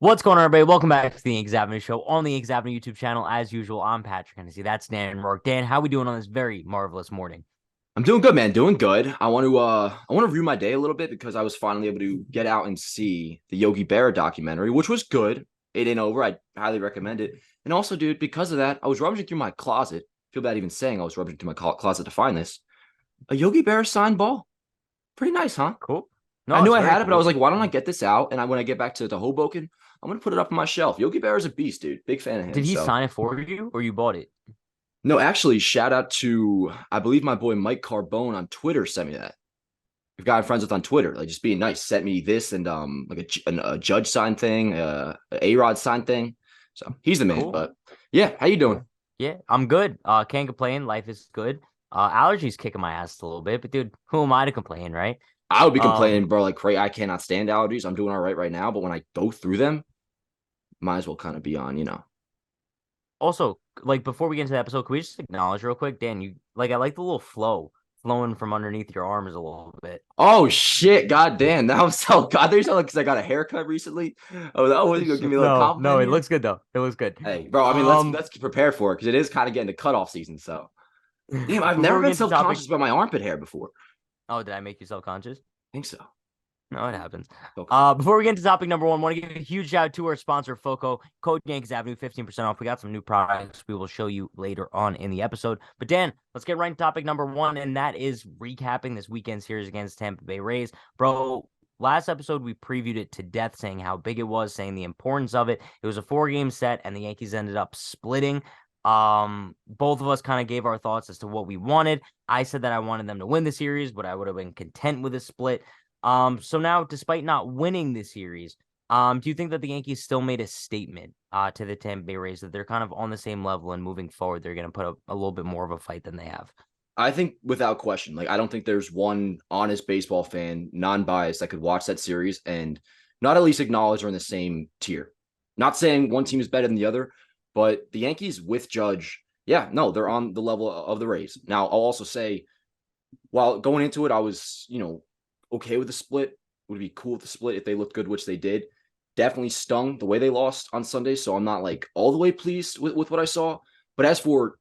What's going on, everybody? Welcome back to the Yankees Avenue Show on the Yankees Avenue YouTube channel. As usual, I'm Patrick Hennessy. That's Dan and Rourke. Dan, how we doing on this very marvelous morning? I'm doing good, man. Doing good. I want to review my day a little bit because I was finally able to get out and see the Yogi Berra documentary, which was good. It ain't over. I highly recommend it. And also, dude, because of that, I was rummaging through my closet. Feel bad even saying I was rummaging through my closet to find this. A Yogi Berra signed ball. Pretty nice, huh? Cool. I No, knew it's I very had it, but I was cool. like, why don't I get this out? And when I get back to Hoboken, I'm gonna put it up on my shelf. Yogi Berra's a beast, dude. Big fan of him. Did he So sign it for you or you bought it? no, actually, shout out to I believe my boy Mike Carbone on Twitter sent me that. I've gotten friends with on Twitter, like just being nice, sent me this and like a judge sign thing, a Rod sign thing. So he's the man. Cool. But yeah, how you doing? Cool. Yeah, I'm good. Can't complain. Life is good. Allergies kicking my ass a little bit, but dude, who am I to complain, right? I would be Um, complaining, bro. Like, crazy. I cannot stand allergies. I'm doing all right now, but when I go through them, might as well kind of be on. Also, like before we get into the episode, can we just acknowledge real quick, Dan, I like the little flow flowing from underneath your arms a little bit. Oh shit, god damn. That was so god. There's like because I got a haircut recently. Oh, you gonna give me a little No, compliment it here? looks good though. It looks good. Hey, bro. I mean, Um, let's prepare for it because it is kind of getting to cutoff season. So damn, I've before never we get been into topic, self-conscious about my armpit hair before. oh, did I make you self-conscious? I think so. No, it happens. Okay. Before we get into topic number one, want to give a huge shout out to our sponsor, FOCO. Code Yankees Avenue, 15% off. We got some new products we will show you later on in the episode. But Dan, let's get right into topic number one, and that is recapping this weekend series against Tampa Bay Rays. Bro, last episode we previewed it to death, saying how big it was, saying the importance of it. It was a 4-game set, and the Yankees ended up splitting. Both of us kind of gave our thoughts as to what we wanted. I said that I wanted them to win the series, but I would have been content with a split. So now, despite not winning this series, do you think that the Yankees still made a statement to the Tampa Bay Rays that they're kind of on the same level and moving forward, they're going to put up a little bit more of a fight than they have? I think without question, like I don't think there's one honest baseball fan, non-biased, that could watch that series and not at least acknowledge they're in the same tier. Not saying one team is better than the other, but the Yankees with Judge, yeah, no, they're on the level of the Rays. Now, I'll also say, while going into it, I was, okay with the split. Would be cool with the split if they looked good, which they did. Definitely stung the way they lost on Sunday, so I'm not like all the way pleased with what I saw. But as for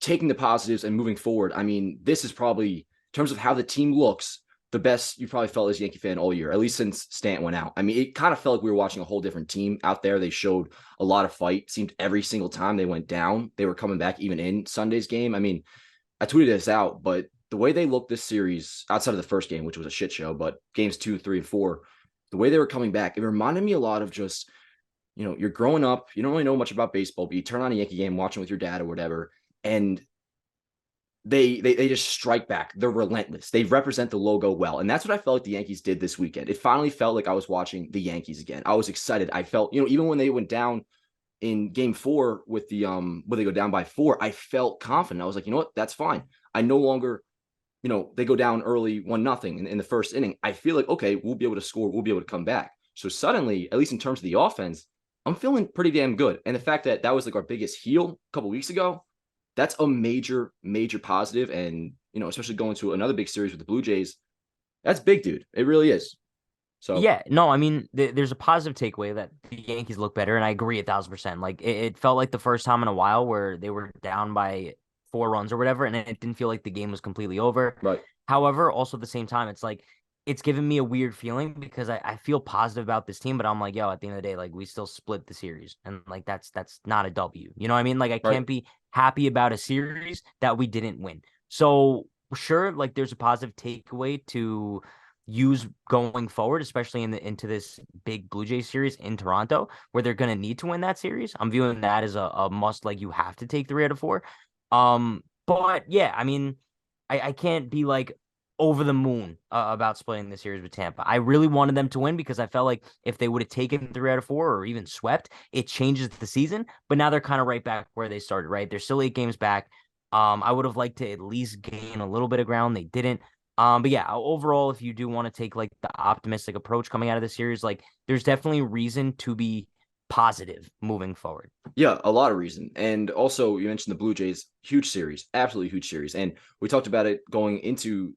taking the positives and moving forward, I mean, this is probably, in terms of how the team looks, the best you probably felt as a Yankee fan all year, at least since Stanton went out. I mean, it kind of felt like we were watching a whole different team out there. They showed a lot of fight. Seemed every single time they went down, they were coming back, even in Sunday's game. I mean, I tweeted this out, but the way they looked this series, outside of the first game, which was a shit show, but games 2, 3, and 4, the way they were coming back, it reminded me a lot of just, you're growing up, you don't really know much about baseball, but you turn on a Yankee game, watching with your dad or whatever, and they just strike back. They're relentless. They represent the logo well. And that's what I felt like the Yankees did this weekend. It finally felt like I was watching the Yankees again. I was excited. I felt, even when they went down in game 4 with the where they go down by 4, I felt confident. I was like, you know what? That's fine. I no longer, they go down early 1-0 in the first inning. I feel like, okay, we'll be able to score, we'll be able to come back. So suddenly, at least in terms of the offense, I'm feeling pretty damn good. And the fact that that was like our biggest heel a couple weeks ago, that's a major, major positive. And, especially going to another big series with the Blue Jays, that's big, dude. It really is. So, Yeah, no, I mean, there's a positive takeaway that the Yankees look better, and I agree 1,000%. Like it felt like the first time in a while where they were down by 4 runs or whatever, and it didn't feel like the game was completely over. right. However, also at the same time, it's like it's given me a weird feeling because I feel positive about this team, but I'm like, yo, at the end of the day, like we still split the series, and like that's not a W. You know what I mean? Like I Right. can't be happy about a series that we didn't win. So sure, like there's a positive takeaway to use going forward, especially into this big Blue Jays series in Toronto, where they're gonna need to win that series. I'm viewing that as a must, like you have to take 3 out of 4. But yeah, I mean, I can't be like over the moon about splitting the series with Tampa. I really wanted them to win because I felt like if they would have taken 3 out of 4 or even swept, it changes the season. But now they're kind of right back where they started, right? They're still 8 games back. I would have liked to at least gain a little bit of ground. They didn't. But yeah, overall, if you do want to take like the optimistic approach coming out of the series, like there's definitely reason to be positive moving forward. Yeah, a lot of reason. And also, you mentioned the Blue Jays, huge series, absolutely huge series. And we talked about it going into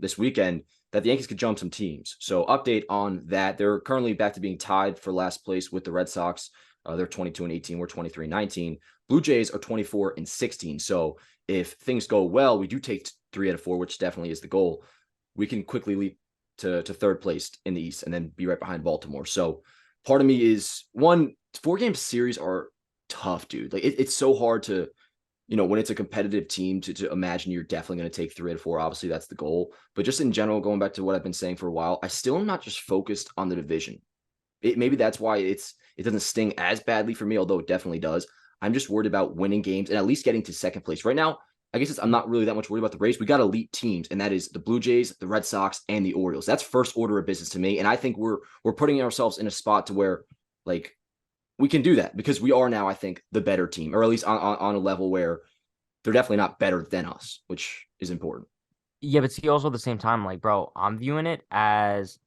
this weekend. that the Yankees could jump some teams. So update on that. They're currently back to being tied for last place with the Red Sox. They're 22-18. We're 23-19. Blue Jays are 24-16. So if things go well, we do take 3 out of 4, which definitely is the goal. We can quickly leap to third place in the East and then be right behind Baltimore. So part of me is, 4-game series are tough, dude. Like it's so hard to, when it's a competitive team to imagine you're definitely going to take 3 out of 4. Obviously that's the goal, but just in general, going back to what I've been saying for a while, I still am not just focused on the division. Maybe that's why it doesn't sting as badly for me, although it definitely does. I'm just worried about winning games and at least getting to second place. Right now, I guess I'm not really that much worried about the race. We got elite teams, and that is the Blue Jays, the Red Sox, and the Orioles. That's first order of business to me, and I think we're putting ourselves in a spot to where, like, we can do that because we are now, I think, the better team, or at least on a level where they're definitely not better than us, which is important. Yeah, but see, also at the same time, like, bro, I'm viewing it as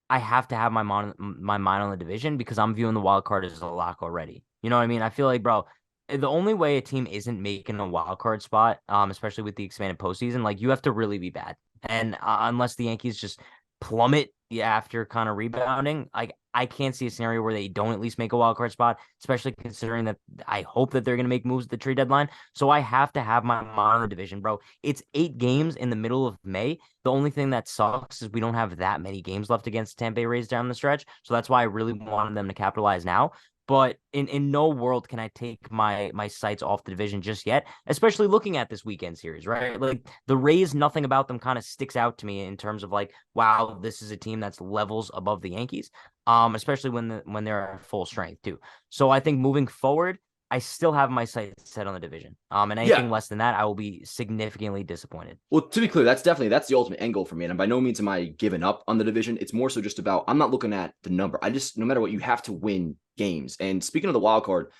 I have to have my mind on the division because I'm viewing the wild card as a lock already. You know what I mean? I feel like, bro, the only way a team isn't making a wild card spot, especially with the expanded postseason, like you have to really be bad. And unless the Yankees just plummet after kind of rebounding, like I can't see a scenario where they don't at least make a wild card spot, especially considering that I hope that they're going to make moves at the trade deadline. So I have to have my mind on the division, bro. It's 8 games in the middle of May. The only thing that sucks is we don't have that many games left against Tampa Bay Rays down the stretch. So that's why I really wanted them to capitalize now. But in no world can I take my sights off the division just yet, especially looking at this weekend series, right? Like the Rays, nothing about them kind of sticks out to me in terms of like, wow, this is a team that's levels above the Yankees, especially when they're at full strength too. So I think moving forward, I still have my sights set on the division. And anything Yeah. less than that, I will be significantly disappointed. Well, to be clear, that's the ultimate end goal for me. And by no means am I giving up on the division. It's more so just about, I'm not looking at the number. No matter what, you have to win games. And speaking of the wild card,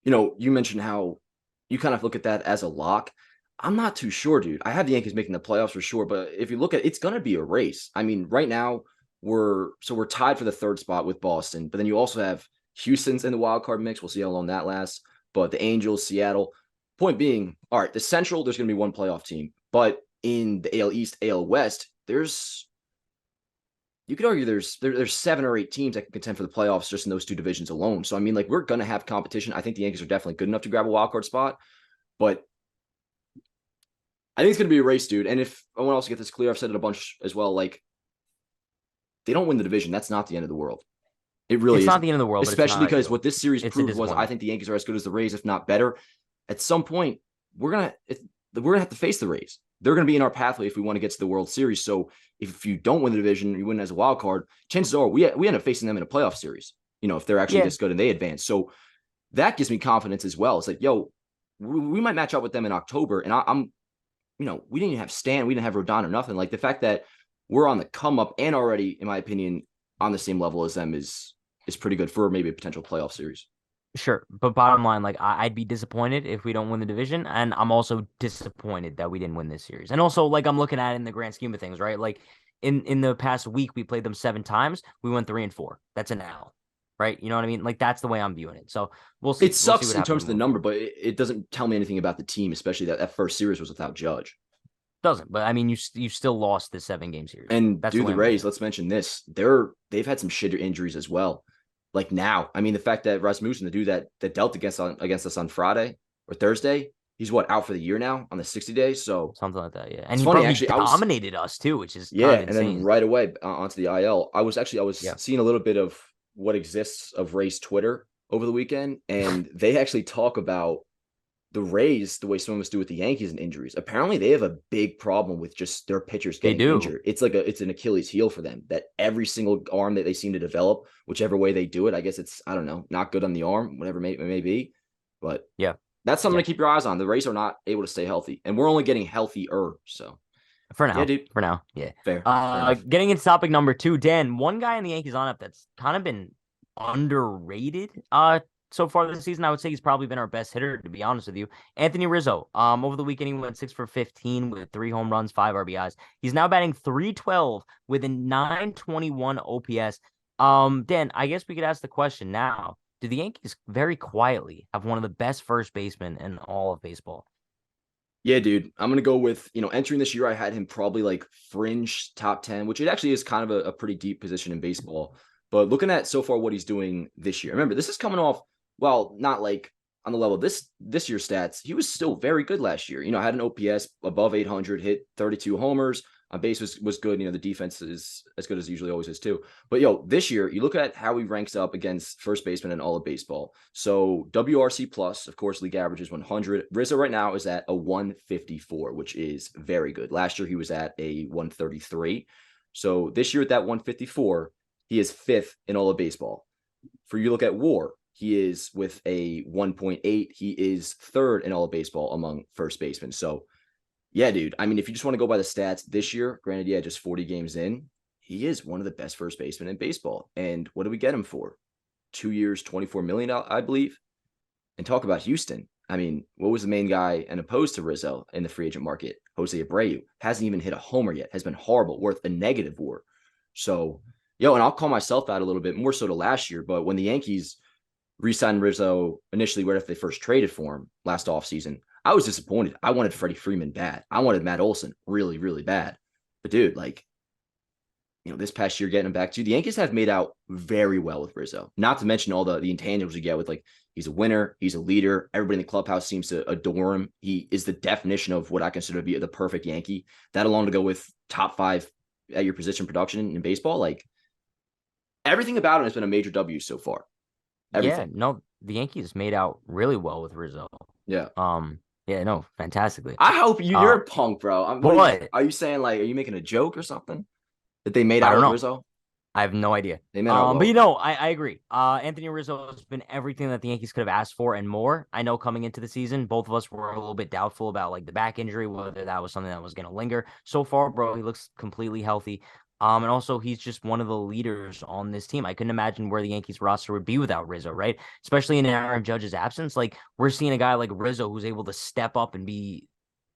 you mentioned how you kind of look at that as a lock. I'm not too sure, dude. I have the Yankees making the playoffs for sure, but if you look at it, it's going to be a race. I mean, right now we're tied for the third spot with Boston, but then you also have Houston's in the wild card mix. We'll see how long that lasts. But the Angels, Seattle. Point being, all right, the Central, there's going to be one playoff team, but in the AL East, AL West, you could argue there's 7 or 8 teams that can contend for the playoffs just in those 2 divisions alone. So I mean, like, we're going to have competition. I think the Yankees are definitely good enough to grab a wild card spot, but I think it's going to be a race, dude. And if I want to also get this clear, I've said it a bunch as well. Like, they don't win the division, that's not the end of the world. It really is not the end of the world, especially because ideal. what this series proved was I think the Yankees are as good as the Rays, if not better. At some point, we're gonna have to face the Rays. They're gonna be in our pathway if we want to get to the World Series. So if you don't win the division, you win as a wild card. Chances are we end up facing them in a playoff series. If they're actually this good and they advance. So that gives me confidence as well. It's like, yo, we might match up with them in October, and I'm, we didn't even have Stan, we didn't have Rodon or nothing. Like the fact that we're on the come up and already, in my opinion, on the same level as them is pretty good for maybe a potential playoff series. Sure. But bottom line, like I'd be disappointed if we don't win the division. And I'm also disappointed that we didn't win this series. And also, like, I'm looking at it in the grand scheme of things, right? Like in the past week, we played them 7 times. We went 3-4. That's an L, right? You know what I mean? Like, that's the way I'm viewing it. So we'll see. It sucks what in terms of the number, forward. but it doesn't tell me anything about the team, especially that first series was without Judge. Doesn't, but I mean, you still lost the 7-game series. And That's dude, the Rays, let's mention this. They've had some shitter injuries as well. Like now, I mean, the fact that Rasmussen, the dude that dealt against us on Friday or Thursday, he's out for the year now on the 60 days. So something like that, yeah. And it's funny, he actually, dominated us too, which is yeah, kind of insane. and then right away onto the IL. I was seeing a little bit of what exists of Rays Twitter over the weekend, and they actually talk about the Rays the way some of us do with the Yankees and injuries. Apparently, they have a big problem with just their pitchers getting injured. It's like it's an Achilles heel for them that every single arm that they seem to develop, whichever way they do it, I guess it's, I don't know, not good on the arm, whatever it may be. But yeah, that's something to keep your eyes on. The Rays are not able to stay healthy, and we're only getting healthier. So for now, yeah, dude. For now, yeah. Fair. Getting into topic number 2, Dan. One guy in the Yankees lineup that's kind of been underrated. So far this season, I would say he's probably been our best hitter, to be honest with you. Anthony Rizzo. Over the weekend, he went 6 for 15 with 3 home runs, 5 RBIs. He's now batting .312 with a .921 OPS. Dan, I guess we could ask the question now. Do the Yankees very quietly have one of the best first basemen in all of baseball? Yeah, dude. I'm gonna go with, entering this year, I had him probably like fringe top 10, which it actually is kind of a pretty deep position in baseball. But looking at so far what he's doing this year, remember, this is coming off, well, not like on the level of this year's stats. He was still very good last year. Had an OPS above 800, hit 32 homers. On base was good. The defense is as good as it usually always is too. But this year, you look at how he ranks up against first baseman in all of baseball. So WRC plus, of course, league average is 100. Rizzo right now is at a 154, which is very good. Last year he was at a 133. So this year at that 154, he is fifth in all of baseball. For you look at WAR, he is with a 1.8. He is third in all of baseball among first basemen. So yeah, dude. I mean, if you just want to go by the stats this year, granted, yeah, just 40 games in, he is one of the best first basemen in baseball. And what do we get him for? 2 years, 24 million, I believe. And talk about Houston. I mean, what was the main guy and opposed to Rizzo in the free agent market? Jose Abreu hasn't even hit a homer yet, has been horrible, worth a negative WAR. So, and I'll call myself out a little bit more so to last year, but when the Yankees re-signed Rizzo initially right after they first traded for him last offseason, I was disappointed. I wanted Freddie Freeman bad. I wanted Matt Olson really, really bad. But dude, this past year getting him back to the Yankees have made out very well with Rizzo. Not to mention all the intangibles you get with he's a winner, he's a leader. Everybody in the clubhouse seems to adore him. He is the definition of what I consider to be the perfect Yankee. That alone to go with top 5 at your position production in baseball. Everything about him has been a major W so far. Everything. Yeah, no, the Yankees made out really well with Rizzo. Yeah. Yeah, no, fantastically. I hope you're a punk, bro. What? Are you saying are you making a joke or something that they made I out don't with know. Rizzo? I have no idea. They made out But I agree. Anthony Rizzo has been everything that the Yankees could have asked for and more. I know coming into the season, both of us were a little bit doubtful about the back injury, whether that was something that was going to linger. So far, bro, he looks completely healthy. And also he's just one of the leaders on this team. I couldn't imagine where the Yankees roster would be without Rizzo, right? Especially in Aaron Judge's absence. We're seeing a guy like Rizzo who's able to step up and be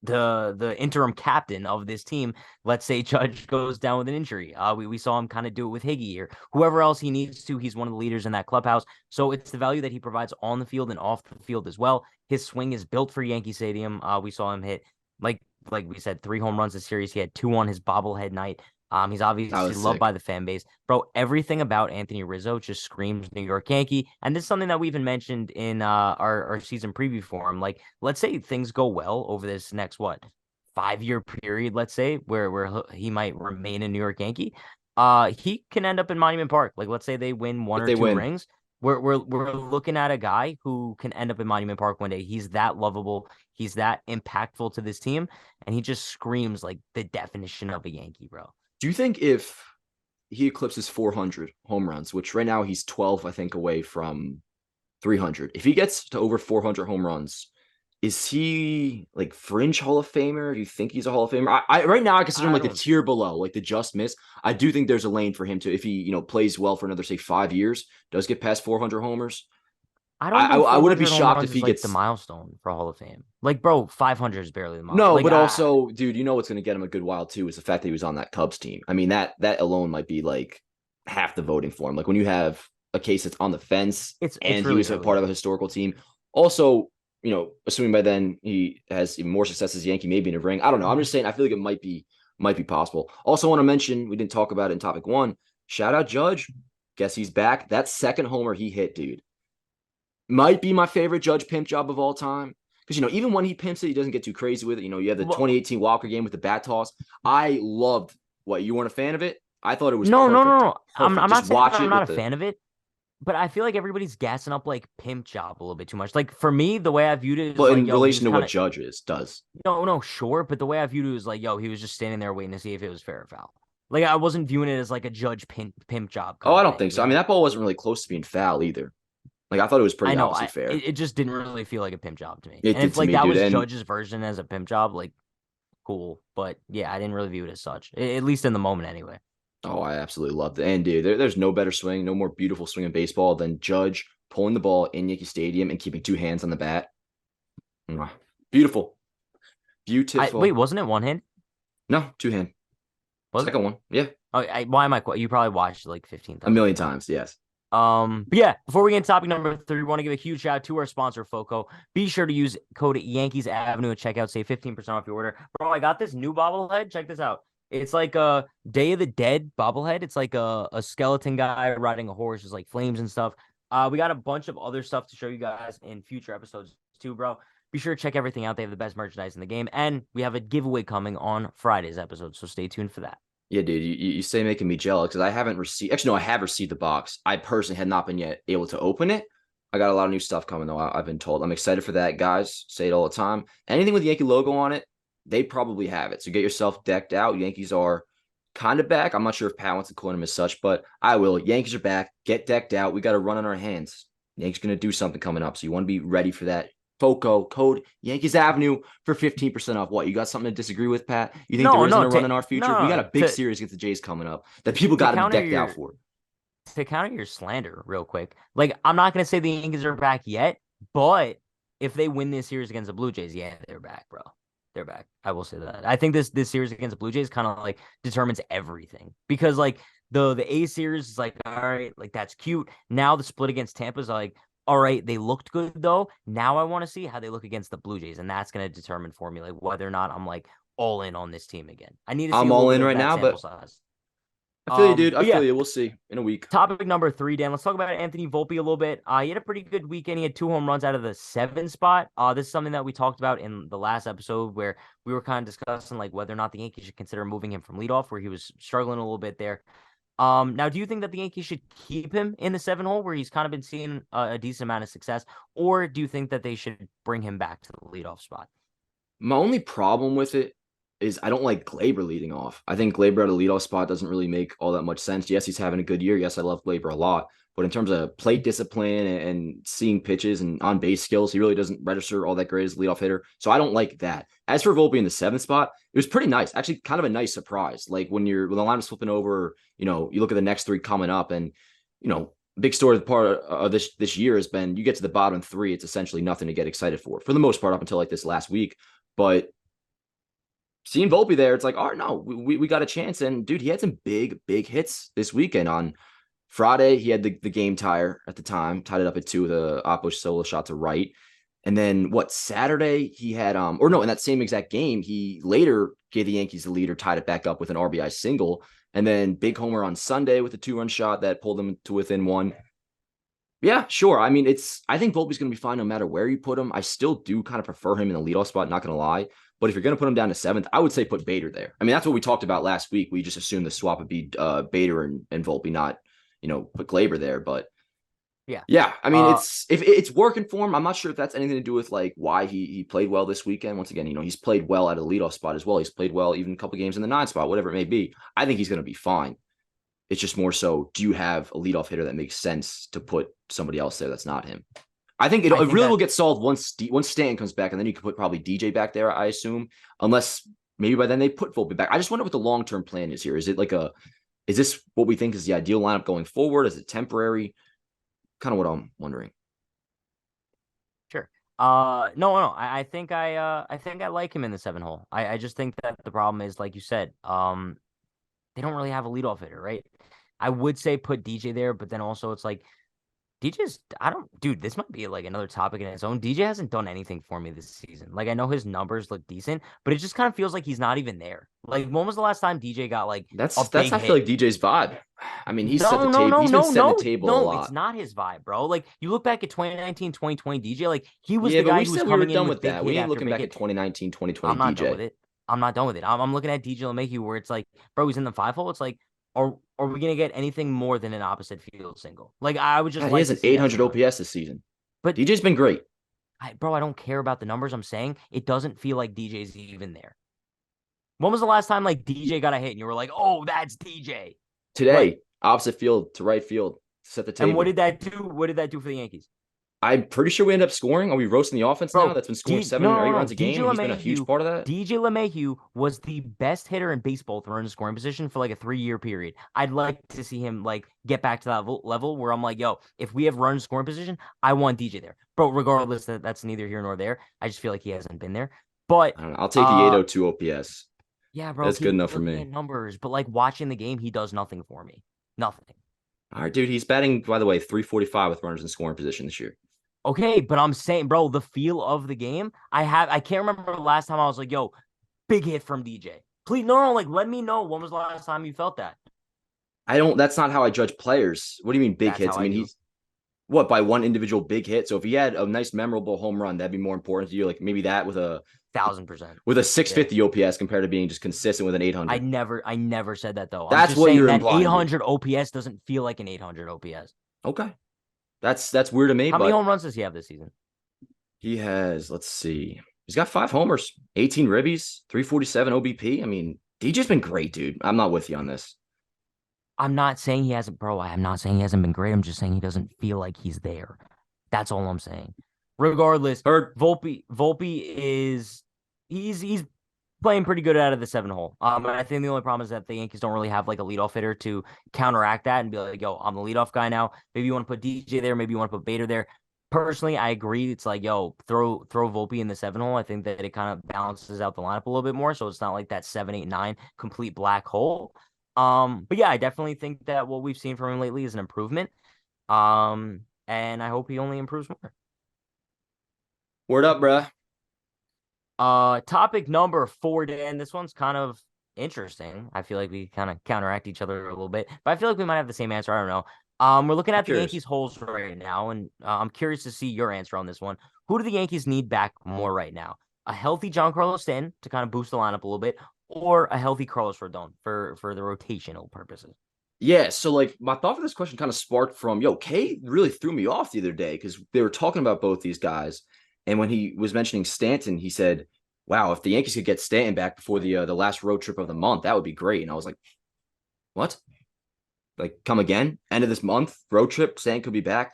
the interim captain of this team. Let's say Judge goes down with an injury. We saw him kind of do it with Higgy or whoever else he needs to. He's one of the leaders in that clubhouse. So it's the value that he provides on the field and off the field as well. His swing is built for Yankee Stadium. We saw him hit like we said 3 home runs this series. He had 2 on his bobblehead night. He's obviously loved by the fan base. Bro, everything about Anthony Rizzo just screams New York Yankee. And this is something that we even mentioned in our season preview for him. Let's say things go well over this next, 5-year period, let's say, where he might remain a New York Yankee. He can end up in Monument Park. Let's say they win 1 or 2 rings. We're looking at a guy who can end up in Monument Park one day. He's that lovable. He's that impactful to this team. And he just screams the definition of a Yankee, bro. Do you think if he eclipses 400 home runs, which right now he's 12, I think, away from 300, if he gets to over 400 home runs, is he fringe Hall of Famer? Do you think he's a Hall of Famer? I right now I consider him the tier below, the just miss. I do think there's a lane for him to, if he plays well for another say 5 years, does get past 400 homers. I wouldn't be shocked if he gets the milestone for Hall of Fame. Bro, 500 is barely the milestone. No, but also, dude, what's going to get him a good while too is the fact that he was on that Cubs team. I mean, that alone might be half the voting for him. When you have a case that's on the fence and really he was a part of a historical team. Also, assuming by then he has even more success as a Yankee, maybe in a ring. I don't know. I'm just saying I feel like it might be possible. Also, want to mention, we didn't talk about it in topic 1. Shout out Judge. Guess he's back. That second homer he hit, dude, might be my favorite Judge pimp job of all time. Because, even when he pimps it, he doesn't get too crazy with it. You have the 2018 Walker game with the bat toss. I loved what, you weren't a fan of it? I thought it was perfect. No. I'm not saying I'm not a fan of it, but I feel like everybody's gassing up pimp job a little bit too much. For me, the way I viewed it is well, in relation to what Judge does. No, sure. But the way I viewed it was he was just standing there waiting to see if it was fair or foul. I wasn't viewing it as a Judge pimp job. Oh, I don't think so. I mean, that ball wasn't really close to being foul either. I thought it was pretty obviously fair. It just didn't really feel like a pimp job to me. And if that was Judge's version as a pimp job, cool. But yeah, I didn't really view it as such, at least in the moment anyway. Oh, I absolutely loved it. And dude, there's no better swing, no more beautiful swing in baseball than Judge pulling the ball in Yankee Stadium and keeping 2 hands on the bat. Beautiful. Wait, wasn't it 1 hand? No, 2 hand. Second one. Yeah. Oh, why am I? You probably watched 15 times. A million times, yes. But yeah, before we get into topic number 3, we want to give a huge shout out to our sponsor, FOCO. Be sure to use code Yankees Avenue at checkout. Save 15% off your order. Bro, I got this new bobblehead. Check this out. It's like a Day of the Dead bobblehead. It's like a skeleton guy riding a horse, just like flames and stuff. We got a bunch of other stuff to show you guys in future episodes too, bro. Be sure to check everything out. They have the best merchandise in the game. And we have a giveaway coming on Friday's episode, so stay tuned for that. Yeah, dude, you say making me jealous because I haven't received. Actually, no, I have received the box. I personally had not been yet able to open it. I got a lot of new stuff coming though. I've been told. I'm excited for that, guys. Say it all the time. Anything with the Yankee logo on it, they probably have it. So get yourself decked out. Yankees are kind of back. I'm not sure if Pat wants to coin them as such, but I will. Yankees are back. Get decked out. We got a run on our hands. Yankees going to do something coming up, so you want to be ready for that. FOCO code Yankees Avenue for 15% off. What, you got something to disagree with, Pat? You think there isn't a run in our future? We got a big series against the Jays coming up that people got to be decked out for. To counter your slander real quick, like, I'm not going to say the Yankees are back yet, but if they win this series against the Blue Jays, yeah, they're back, bro. They're back. I will say that. I think this series against the Blue Jays kind of like determines everything, because like the A series is like, all right, like that's cute. Now the split against Tampa is like, all right, they looked good though. Now I want to see how they look against the Blue Jays, and that's going to determine for me like whether or not I'm like all in on this team again. I need to see I'm all in right now, but size. I feel you, dude. I feel you. We'll see in a week. Topic number 3, Dan. Let's talk about Anthony Volpe a little bit. He had a pretty good weekend. He had 2 home runs out of the 7 spot. This is something that we talked about in the last episode where we were kind of discussing like whether or not the Yankees should consider moving him from leadoff, where he was struggling a little bit there. Now, do you think that the Yankees should keep him in the 7 hole where he's kind of been seeing a decent amount of success, or do you think that they should bring him back to the leadoff spot? My only problem with it is I don't like Gleyber leading off. I think Gleyber at a leadoff spot doesn't really make all that much sense. Yes, he's having a good year. Yes, I love Gleyber a lot. But in terms of plate discipline and seeing pitches and on-base skills, he really doesn't register all that great as a leadoff hitter. So I don't like that. As for Volpe in the 7th spot, it was pretty nice. Actually, kind of a nice surprise. Like when the line was flipping over, you look at the next 3 coming up, and, big story part of this year has been you get to the bottom 3, it's essentially nothing to get excited for the most part up until like this last week. But seeing Volpe there, it's like, oh no, we got a chance. And dude, he had some big hits this weekend. On Friday, he had the game tire at the time, tied it up at 2 with a Oppo solo shot to right. And then Saturday he had in that same exact game, he later gave the Yankees the lead or tied it back up with an RBI single. And then big homer on Sunday with a 2-run shot that pulled them to within 1. Yeah, sure. I mean, I think Volpe's going to be fine no matter where you put him. I still do kind of prefer him in the leadoff spot, not going to lie. But if you're going to put him down to 7th, I would say put Bader there. I mean, that's what we talked about last week. We just assumed the swap would be Bader and Volpe, not, put Gleyber there. But yeah. I mean, if it's working for him, I'm not sure if that's anything to do with like why he played well this weekend. Once again, he's played well at a leadoff spot as well. He's played well even a couple games in the 9 spot, whatever it may be. I think he's going to be fine. It's just more so, do you have a leadoff hitter that makes sense to put somebody else there that's not him? I think it really will get solved once Stanton comes back, and then you can put probably DJ back there, I assume, unless maybe by then they put Volpe back. I just wonder what the long-term plan is here. Is this what we think is the ideal lineup going forward? Is it temporary? Kind of what I'm wondering. Sure. No. I think I like him in the 7 hole. I just think that the problem is, like you said, they don't really have a leadoff hitter, right? I would say put DJ there, but then also it's like this might be like another topic in its own. DJ hasn't done anything for me this season. Like, I know his numbers look decent, but it just kind of feels like he's not even there. Like, when was the last time DJ got like that's I feel like DJ's vibe. I mean, he's set the table. He's been setting the table a lot. No, it's not his vibe, bro. Like, you look back at 2019, 2020 DJ, like he was the guy who was coming in with that. We ain't looking back at 2019, 2020 I'm not DJ. done with it. I'm not done with it. I'm looking at DJ LeMahieu where it's like, bro, he's in the 5 hole. It's like, are we gonna get anything more than an opposite field single? Like, I would just he has an 800 OPS this season. But DJ's been great. I don't care about the numbers. I'm saying it doesn't feel like DJ's even there. When was the last time like DJ got a hit and you were like, oh, that's DJ? Today, opposite field to right field, set the table. And what did that do? What did that do for the Yankees? I'm pretty sure we ended up scoring. Are we roasting the offense now? That's been scoring 7 or 8 runs a game. He's been a huge part of that. DJ LeMahieu was the best hitter in baseball thrown in scoring position for like a 3-year period. I'd like to see him like get back to that level where I'm like, yo, if we have run scoring position, I want DJ there. But regardless, that's neither here nor there. I just feel like he hasn't been there. But I don't know. I'll take the 802 OPS. Yeah, bro. That's good enough for me. Numbers, but like watching the game, he does nothing for me. Nothing. All right, dude. He's batting, by the way, 345 with runners in scoring position this year. Okay, but I'm saying, bro, the feel of the game, I can't remember the last time I was like, yo, big hit from DJ. Please, no, like let me know when was the last time you felt that. I don't. That's not how I judge players. What do you mean big That's hits? how I I mean do. he's what by one individual big hit. So if he had a nice memorable home run, that'd be more important to you. Like maybe that 1,000%. with a Yeah. 650 OPS compared to being just consistent with an 800. I never said that though. I'm That's just what saying you're that implying, dude. 800 OPS doesn't feel like an 800 OPS. Okay, that's weird to me, How many but home runs does he have this season? he has. Let's see. He's got 5 homers, 18 ribbies, 347 OBP. I mean, DJ's been great, dude. I'm not with you on this. I'm not saying he hasn't, bro. I'm not saying he hasn't been great. I'm just saying he doesn't feel like he's there. That's all I'm saying. Regardless, Heard. Volpe is he's playing pretty good out of the 7 hole. And I think the only problem is that the Yankees don't really have like a leadoff hitter to counteract that and be like, yo, I'm the leadoff guy now. Maybe you want to put DJ there, maybe you want to put Bader there. Personally, I agree. It's like, yo, throw Volpe in the 7 hole. I think that it kind of balances out the lineup a little bit more. So it's not like that 7, 8, 9 complete black hole. But yeah, I definitely think that what we've seen from him lately is an improvement. And I hope he only improves more. Word up, bruh. Topic number 4, Dan. This one's kind of interesting. I feel like we kind of counteract each other a little bit, but I feel like we might have the same answer. I don't know. We're looking I'm at the curious. Yankees holes right now, and I'm curious to see your answer on this one. Who do the Yankees need back more right now? A healthy Giancarlo Stanton to kind of boost the lineup a little bit, or a healthy Carlos Rodon for the rotational purposes? Yeah, so like my thought for this question kind of sparked from Kay really threw me off the other day because they were talking about both these guys, and when he was mentioning Stanton, he said, "Wow, if the Yankees could get Stanton back before the last road trip of the month, that would be great." And I was like, "What? Like come again? End of this month, road trip, Stanton could be back."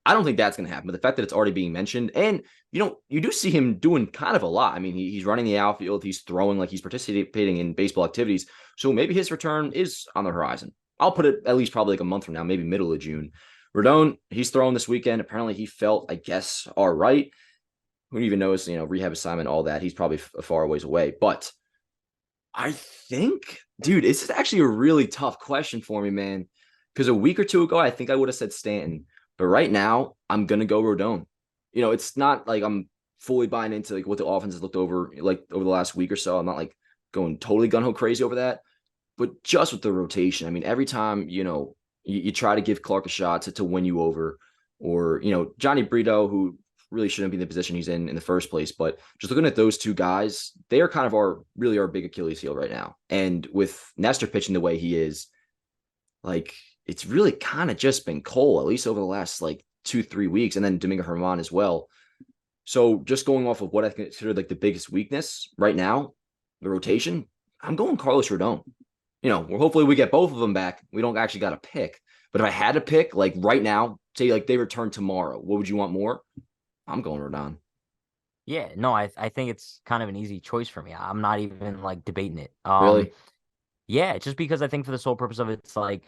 I don't think that's going to happen, but the fact that it's already being mentioned, and you do see him doing kind of a lot. I mean, he's running the outfield, he's throwing, like he's participating in baseball activities. So maybe his return is on the horizon. I'll put it at least probably like a month from now, maybe middle of June. Rodon, he's throwing this weekend. Apparently, he felt, I guess, all right. Who even knows? Rehab assignment, all that. He's probably a far ways away. But I think, dude, this is actually a really tough question for me, man. Because a week or two ago, I think I would have said Stanton. But right now, I'm gonna go Rodon. It's not like I'm fully buying into like what the offense has looked over like over the last week or so. I'm not like going totally gun ho crazy over that. But just with the rotation, I mean, every time you try to give Clarke a shot to win you over, or Johnny Brito, who really shouldn't be in the position he's in the first place. But just looking at those two guys, they are kind of our big Achilles heel right now. And with Nestor pitching the way he is, like it's really kind of just been Cole, at least over the last like 2-3 weeks, and then Domingo Herman as well. So just going off of what I consider like the biggest weakness right now, the rotation, I'm going Carlos Rodon. Well, hopefully we get both of them back. We don't actually got to pick. But if I had to pick, like right now, say like they return tomorrow, what would you want more? I'm going Rodon. Yeah, no, I think it's kind of an easy choice for me. I'm not even like debating it. Really? Yeah, just because I think for the sole purpose of it, it's like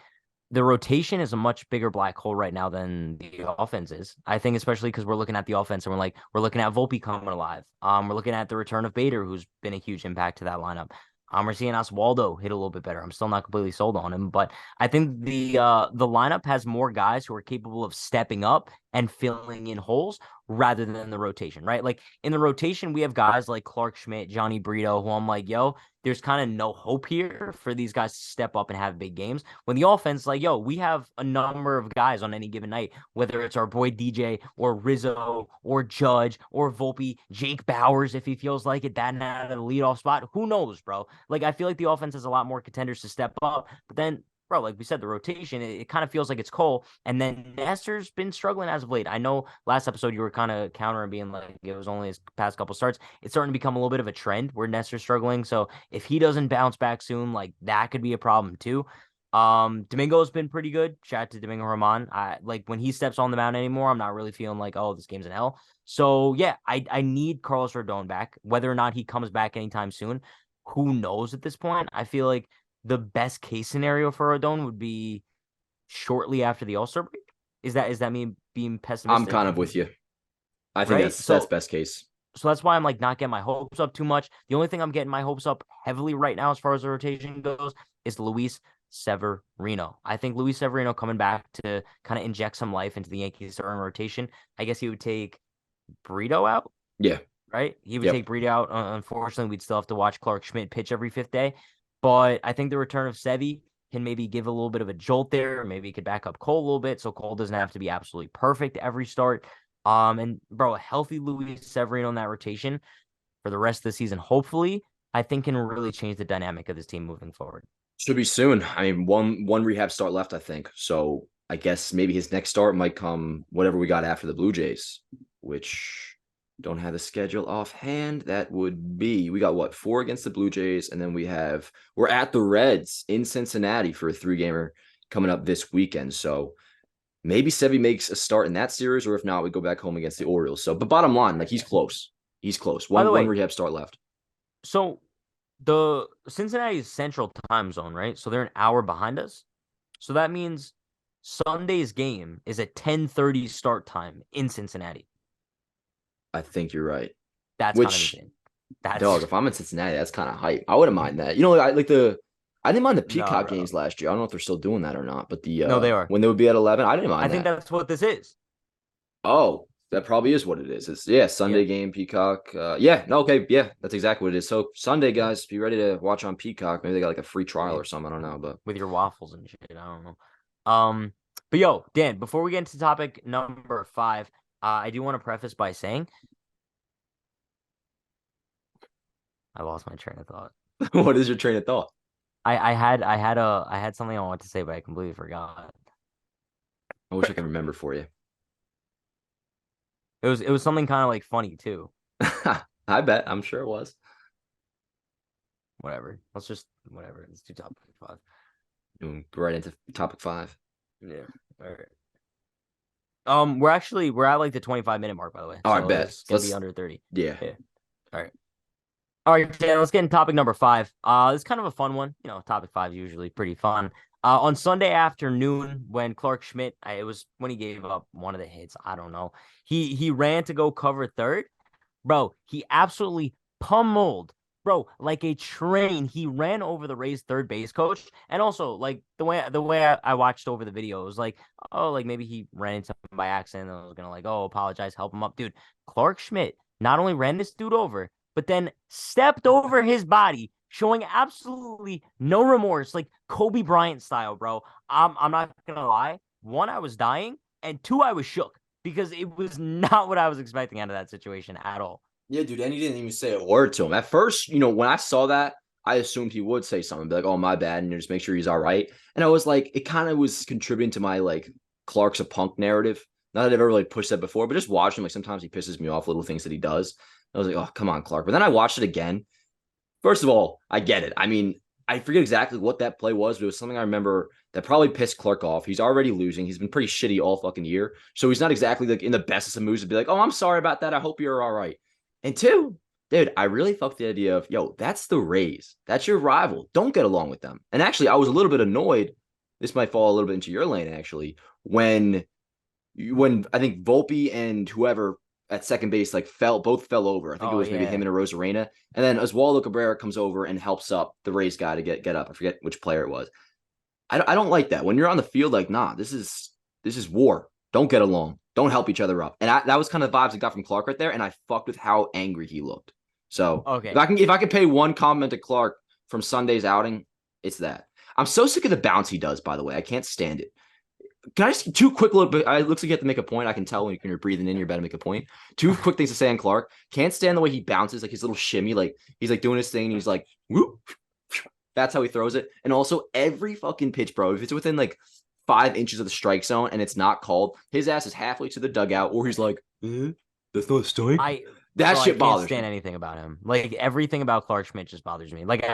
the rotation is a much bigger black hole right now than the offense is. I think especially because we're looking at the offense and we're looking at Volpe coming alive. We're looking at the return of Bader, who's been a huge impact to that lineup. We're seeing Oswaldo hit a little bit better. I'm still not completely sold on him, but I think the lineup has more guys who are capable of stepping up and filling in holes rather than the rotation, right? Like in the rotation, we have guys like Clarke Schmidt, Johnny Brito, who I'm like, yo, there's kind of no hope here for these guys to step up and have big games. When the offense, like, yo, we have a number of guys on any given night, whether it's our boy DJ or Rizzo or Judge or Volpe, Jake Bowers, if he feels like it, that out of the leadoff spot. Who knows, bro? Like, I feel like the offense has a lot more contenders to step up, but then bro, like we said, the rotation, it kind of feels like it's Cole. And then Nestor's been struggling as of late. I know last episode you were kind of countering being like it was only his past couple starts. It's starting to become a little bit of a trend where Nestor's struggling. So if he doesn't bounce back soon, like that could be a problem too. Domingo's been pretty good. Shout out to Domingo Herman. I like when he steps on the mound anymore, I'm not really feeling like, oh, this game's in hell. So yeah, I need Carlos Rodon back. Whether or not he comes back anytime soon, who knows at this point? I feel like the best case scenario for Rodon would be shortly after the All-Star break. Is that me being I'm pessimistic? kind of with you. I think Right? that's best case. So that's why I'm like not getting my hopes up too much. The only thing I'm getting my hopes up heavily right now as far as the rotation goes is Luis Severino. I think Luis Severino coming back to kind of inject some life into the Yankees starting rotation. I guess he would take Brito out. Yeah. Right? He would Yep. take Brito out. Unfortunately, we'd still have to watch Clarke Schmidt pitch every fifth day. But I think the return of Sevy can maybe give a little bit of a jolt there. Maybe he could back up Cole a little bit, so Cole doesn't have to be absolutely perfect every start. And bro, a healthy Luis Severino in that rotation for the rest of the season, hopefully, I think can really change the dynamic of this team moving forward. Should be soon. I mean, one rehab start left, I think. So I guess maybe his next start might come whatever we got after the Blue Jays, which don't have the schedule offhand. That would be, we got what, 4 against the Blue Jays, and then we're at the Reds in Cincinnati for a 3-gamer coming up this weekend. So maybe Sevy makes a start in that series, or if not, we go back home against the Orioles. So, but bottom line, like, he's close. He's close. One rehab start left. So the Cincinnati is Central Time Zone, right? So they're an hour behind us. So that means Sunday's game is a 10:30 start time in Cincinnati. I think you're right. That's kind of insane. Dog, if I'm in Cincinnati, that's kind of hype. I wouldn't mind that. You know, I didn't mind the Peacock games last year. I don't know if they're still doing that or not, but no, they are. When they would be at 11, I didn't mind. I think that's what this is. Oh, that probably is what it is. It's Sunday game, Peacock. Okay, that's exactly what it is. So Sunday, guys, be ready to watch on Peacock. Maybe they got like a free trial or something. I don't know, but with your waffles and shit, I don't know. But yo, Dan, before we get into topic number 5, I do want to preface by saying I lost my train of thought. What is your train of thought? I had something I wanted to say, but I completely forgot. I wish I could remember for you. It was something kind of like funny too. I bet. I'm sure it was. Whatever. Let's do topic 5. Go right into topic 5. Yeah. All right. We're at like the 25-minute mark, by the way. Oh, I bet. It's gonna be under 30. Yeah. All right, Dan, let's get into topic number 5. It's kind of a fun one. You know, topic 5 is usually pretty fun. On Sunday afternoon, when Clarke Schmidt, it was when he gave up one of the hits. I don't know. He ran to go cover third. Bro, he absolutely pummeled, bro, like a train. He ran over the Rays third base coach. And also, like, the way I watched over the video, it was like, oh, like maybe he ran into him by accident. And I was going to like, oh, apologize, help him up. Dude, Clarke Schmidt not only ran this dude over, but then stepped over his body, showing absolutely no remorse, like Kobe Bryant style, bro. I'm not gonna lie. 1, I was dying, and 2, I was shook because it was not what I was expecting out of that situation at all. Yeah, dude, and he didn't even say a word to him. At first, you know, when I saw that, I assumed he would say something, be like, oh, my bad, and just make sure he's all right. And I was like, it kind of was contributing to my, like, Clark's a punk narrative. Not that I've ever really pushed that before, but just watching him, like, sometimes he pisses me off, little things that he does. I was like, oh, come on, Clarke. But then I watched it again. First of all, I get it. I mean, I forget exactly what that play was, but it was something I remember that probably pissed Clarke off. He's already losing. He's been pretty shitty all fucking year. So he's not exactly like in the best of moods to be like, oh, I'm sorry about that. I hope you're all right. And 2, dude, I really fucked the idea of, yo, that's the Rays. That's your rival. Don't get along with them. And actually, I was a little bit annoyed. This might fall a little bit into your lane, actually, when I think Volpe and whoever at second base both fell over. I think it was maybe him and a Rosarena. And then Oswaldo Cabrera comes over and helps up the Rays guy to get up. I forget which player it was. I don't like that. When you're on the field, like, nah, this is war. Don't get along. Don't help each other up. And that was kind of the vibes I got from Clarke right there. And I fucked with how angry he looked. So okay, if I can pay one compliment to Clarke from Sunday's outing, it's that. I'm so sick of the bounce he does, by the way. I can't stand it. Can I just 2 quick little bit? It looks like you have to make a point. I can tell when you're breathing in, you're about to make a point. 2 quick things to say on Clarke. Can't stand the way he bounces, like his little shimmy, like he's like doing his thing and he's like, whoop. That's how he throws it. And also every fucking pitch, bro, if it's within like 5 inches of the strike zone and it's not called, his ass is halfway to the dugout, or he's like, that's not a strike. That shit bothers me. I can't stand anything about him. Like, everything about Clarke Schmidt just bothers me. Like,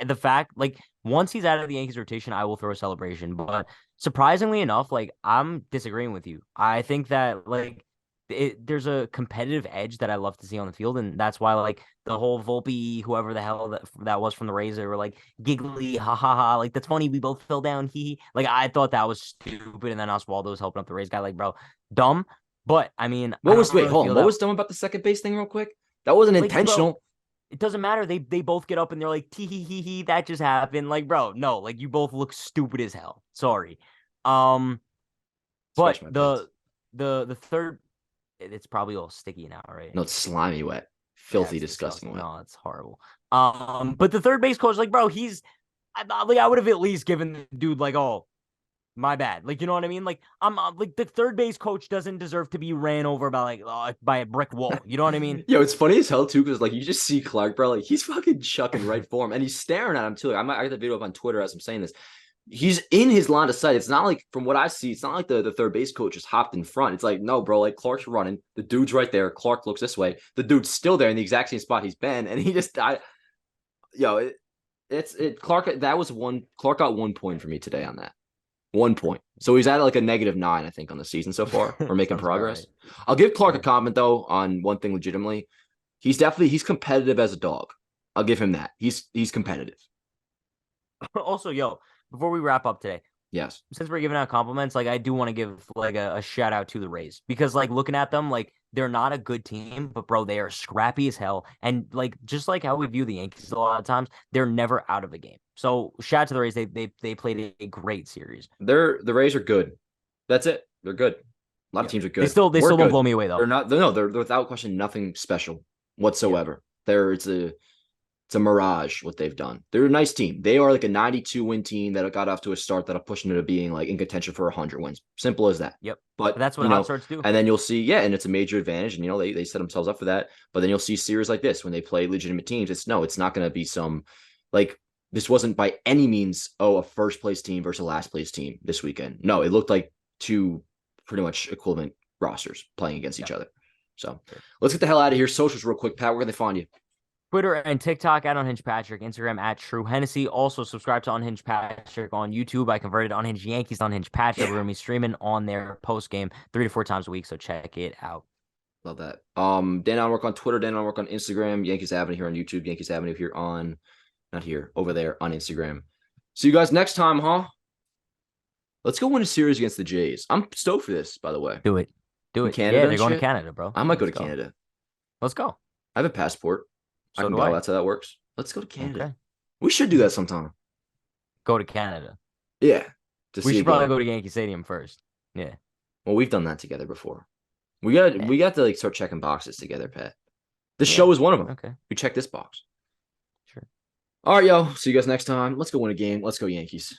the fact, like, once he's out of the Yankees rotation, I will throw a celebration. But surprisingly enough, like, I'm disagreeing with you. I think that, like, there's a competitive edge that I love to see on the field, and that's why, like, the whole Volpe, whoever the hell that was from the Rays, they were like giggly, ha ha ha, like, that's funny, we both fell down, like, I thought that was stupid, and then Oswaldo was helping up the Rays guy, like, bro, dumb. But I mean, what was dumb about the second base thing, real quick? That wasn't intentional. it doesn't matter. They both get up and they're like, tee hee hee hee, that just happened. Like, bro, no, like you both look stupid as hell. Sorry. Um, but Scratch my pants. the third, it's probably all sticky now, right? No, it's slimy wet. Yeah, Filthy, it's disgusting wet. No, it's horrible. But the third base coach, like, bro, I would have at least given the dude like, oh, my bad. Like, you know what I mean? Like, I'm like the third base coach doesn't deserve to be ran over by by a brick wall. You know what I mean? Yo, it's funny as hell too, because like you just see Clarke, bro, like he's fucking chucking right for him, and he's staring at him too. Like, I got the video up on Twitter as I'm saying this. He's in his line of sight. It's not like, from what I see, it's not like the third base coach just hopped in front. It's like, no, bro, like Clarke's running. The dude's right there. Clarke looks this way. The dude's still there in the exact same spot he's been. And he just, Clarke, that was one, Clarke got 1 point for me today on that. 1 point. So he's at like a -9, I think, on the season so far. We're making progress. Right. I'll give Clarke a comment, though, on one thing legitimately. He's competitive as a dog. I'll give him that. He's competitive. Also, before we wrap up today, yes, since we're giving out compliments, like I do want to give like a shout out to the Rays, because like looking at them, like they're not a good team, but bro, they are scrappy as hell. And like just like how we view the Yankees a lot of times, they're never out of a game. So shout out to the Rays. They played a great series. The Rays are good. That's it. They're good. A lot of teams are good. They still don't blow me away though. They're without question nothing special whatsoever. Yeah. It's a mirage what they've done. They're a nice team. They are like a 92 win team that got off to a start that'll push them to being like in contention for 100 wins. Simple as that. Yep. But that's what hot starts do. And then you'll see, and it's a major advantage. And they set themselves up for that. But then you'll see series like this when they play legitimate teams. It's not going to be some like, this wasn't by any means a first place team versus a last place team this weekend. No, it looked like two pretty much equivalent rosters playing against each other. So let's get the hell out of here. Socials real quick, Pat. Where can they find you? Twitter and TikTok at Unhinged Patrick, Instagram at True Hennessy. Also subscribe to Unhinged Patrick on YouTube. I converted Unhinged Yankees to Unhinged Patrick. We're gonna be streaming on their post game 3 to 4 times a week, so check it out. Love that. Dan on work on Twitter. Dan on work on Instagram. Yankees Avenue here on YouTube. Yankees Avenue here on, not here, over there on Instagram. See you guys next time, huh? Let's go win a series against the Jays. I'm stoked for this, by the way. Do it. Canada, yeah, they're going to Canada, bro. I might go to Canada. Let's go. I have a passport. So I can go. That's how that works. Let's go to Canada. Okay. We should do that sometime. Go to Canada. Yeah. We should probably go to Yankee Stadium first. Yeah. Well, we've done that together before. We got to like start checking boxes together, Pat. This show is one of them. Okay. We check this box. Sure. All right, yo. See you guys next time. Let's go win a game. Let's go Yankees.